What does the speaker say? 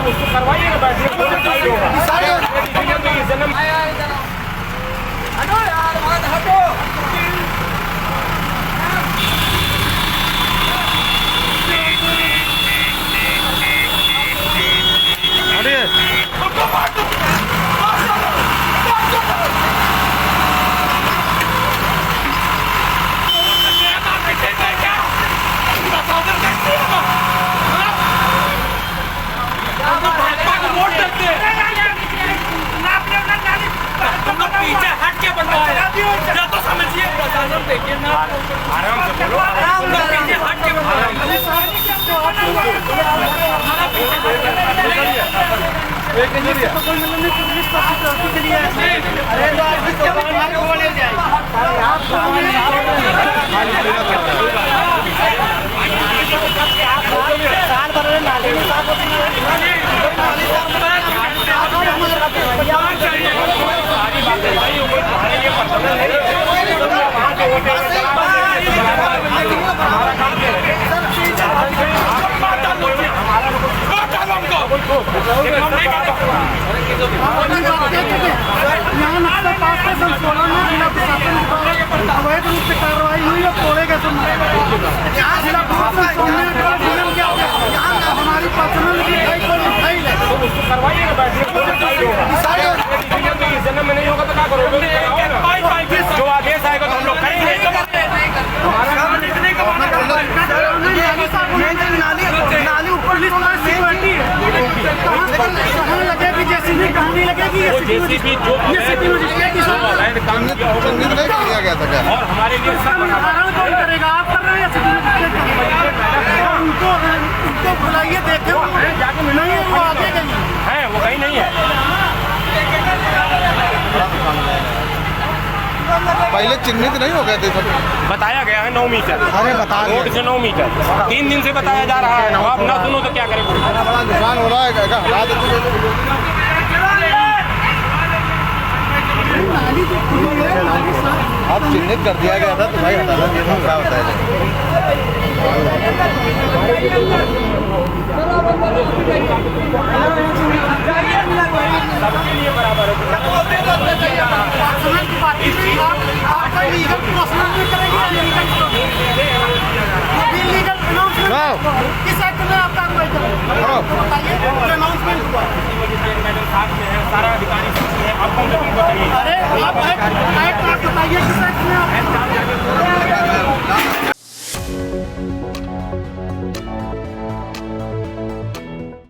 उसको करवाइए ना, बैठिए जन्म हटो यार, हटो। पीछे हट के बनवाया तो समझिए, देखिए ना, आराम से बोलो, पीछे हट के बनवाया। यहाँ नक्सल पास से संशोधन में जिला प्रशासन अवैध रूप से कार्रवाई हुई और तोड़े गए जिला हमारी पर्सनल उसको करवाइए ना, बैठिए जन्म में नहीं होगा तो क्या करोगे? जो आदेश आएगा तो हम लोग करेंगे। नाली ऊपर लगेगी, जेसीबी कहानी लगेगी, जेसीबी जो काम किया गया था क्या? और हमारे लिए कौन करेगा? आप कर रहे हैं, उनको बुलाइए, देखे जाके नहीं है, वो आगे गई है, वो कहीं नहीं है। पहले चिन्हित नहीं हो गए थे सब? बताया गया है 9 मीटर। अरे बता रोड से 9 मीटर 3 दिन से बताया जा रहा है। आप ना सुनो तो क्या करें? बड़ा नुकसान हो रहा है, हटा देते। अब चिन्हित कर दिया गया था तो भाई हटाना चाहिए था, क्या बताया जाए। सबके लिए बराबर है। किस एक्ट में आप कार्रवाई करें? अनाउंसमेंट हुआ, मैडम साथ में है, सारा अधिकारी साथ में है, आपको बताइए। अरे आप बताइए किस एक्ट में आप